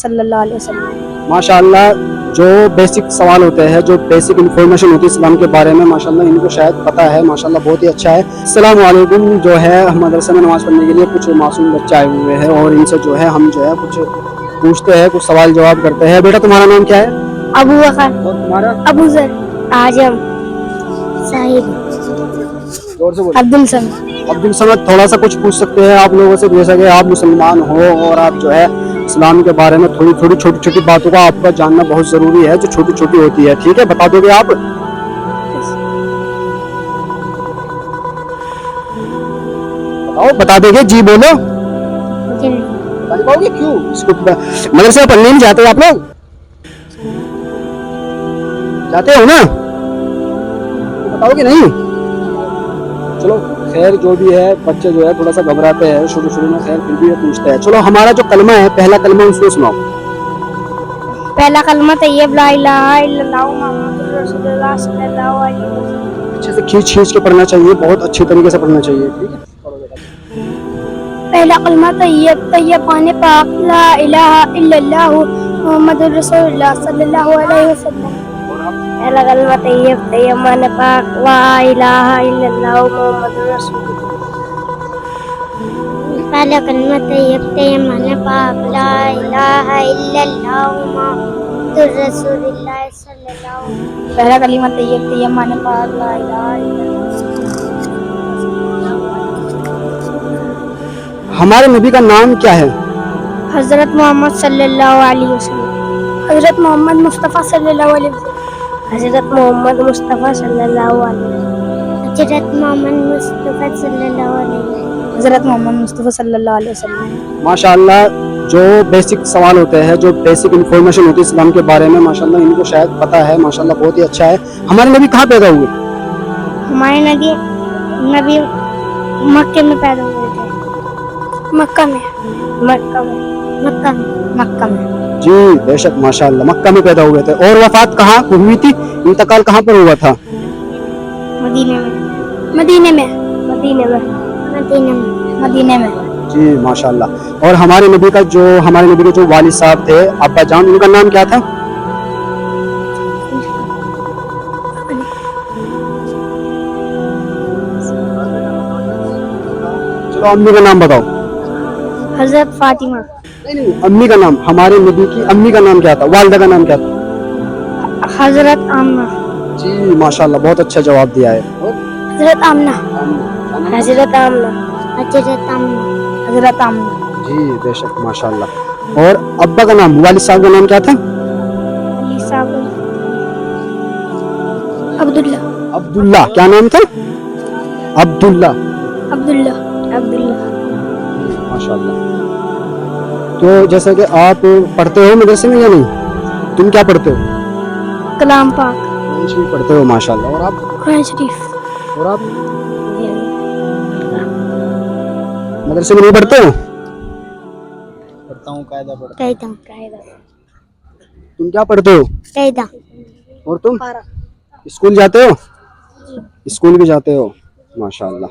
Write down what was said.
صلی اللہ علیہ وسلم. ماشاءاللہ جو بیسک سوال ہوتے ہیں, جو بیسک انفارمیشن ہوتی ہے اسلام کے بارے میں, ماشاءاللہ ان کو شاید پتہ ہے. ماشاءاللہ بہت ہی اچھا ہے. السلام علیکم. جو ہے مدرسے میں نماز پڑھنے کے لیے کچھ معصوم بچے آئے ہوئے ہیں اور ان سے جو ہے ہم جو ہے کچھ پوچھتے ہیں, کچھ سوال جواب کرتے ہیں. بیٹا تمہارا نام کیا ہے؟ ابو بکر, اور تمہارا؟ ابو ذر, اعظم, صاحب, زور سے بولو. عبد الصمد. عبد الصمد. تھوڑا سا کچھ پوچھ سکتے ہیں آپ لوگوں سے, جیسا کہ آپ مسلمان ہو اور آپ جو ہے اسلام کے بارے میں تھوڑی چھوٹی چھوٹی باتوں کا آپ کا جاننا بہت ضروری ہے, جو چھوٹی چھوٹی ہوتی ہے. ٹھیک ہے, بتا دو گے آپ؟ بتا دے گے؟ جی بولو. بتا نہیں پاؤ گے, کیوں؟ اس کو مدرسے پڑھنے نہیں جاتے آپ لوگ؟ جاتے ہو نا, بتاؤ گے نہیں؟ چلو خیر, جو بھی ہے بچے جو ہے تھوڑا سا گھبراتے ہیں شروع میں, خیر پھر بھی یہ پوچھتے ہیں. چلو ہمارا جو کلمہ ہے, پہلا کلمہ اس کو سناؤ. پہلا کلمہ طیب لا الہ الا اللہ محمد رسول اللہ صلی اللہ علیہ وسلم. اچھے سے کھینچ کے پڑھنا چاہیے, بہت اچھے طریقے سے پڑھنا چاہیے. ٹھیک ہے, پہلا کلمہ طیب پانے پاک لا الہ الا اللہ محمد رسول اللہ صلی اللہ علیہ وسلم. پہلا کلمہ طیب مانے پاک لا الہ الا اللہ محمد رسول اللہ. پہلا کلمہ طیب مانے پاک لا الہ الا اللہ محمد رسول اللہ صلی اللہ علیہ وسلم. پہلا کلمہ طیب مانے پاک لا الہ الا اللہ. ہمارے نبی کا نام کیا ہے؟ حضرت محمد صلی اللہ علیہ وسلم. حضرت محمد مصطفیٰ صلی اللہ علیہ وسلم. حضرت محمد مصطفیٰ صلی اللہ علیہ وسلم. حضرت محمد مصطفیٰ صلی اللہ علیہ وسلم. حضرت محمد مصطفیٰ صلی اللہ علیہ وسلم. ماشاءاللہ جو بیسک سوال ہوتے ہیں, جو بیسک انفارمیشن ہوتی ہے اسلام کے بارے میں, ماشاءاللہ ان کو شاید پتہ ہے. ماشاءاللہ بہت ہی اچھا ہے. ہمارے نبی کہاں پیدا ہوئے؟ ہمارے نبی مکے میں پیدا ہوئے تھے. مکہ میں. جی بے شک, ماشاءاللہ مکہ میں پیدا ہوئے تھے. اور وفات کہاں ہوئی تھی, انتقال کہاں پر ہوا تھا؟ مدینے میں. جی ماشاءاللہ. اور ہمارے نبی کے جو والد صاحب تھے, ابا جان, ان کا نام کیا تھا؟ چلو امی کا نام بتاؤ. حضرت فاطمہ. نہیں, امی کا نام. ہمارے نبی کی امی کا نام کیا تھا, والدہ کا نام کیا تھا؟ حضرت آمنہ. جی ماشاءاللہ, بہت اچھا جواب دیا ہے. حضرت آمنہ. جی بے شک, ماشاءاللہ. اور ابا کا نام, والد صاحب کا نام کیا تھا؟ عبداللہ. کیا نام تھا؟ عبداللہ. ماشاءاللہ. تو جیسا کہ آپ پڑھتے ہو مدرسے میں یا نہیں؟ تم کیا پڑھتے ہو؟ کلام پاک. قرآن شریف پڑھتے ہو, ماشاءاللہ. اور آپ؟ قرآن شریف. اور آپ مدرسے میں نہیں پڑھتے ہو؟ پڑھتا ہوں, قاعدہ. تم کیا پڑھتے ہو؟ قاعدہ. اور تم اسکول جاتے ہو؟ اسکول بھی جاتے ہو, ماشاءاللہ.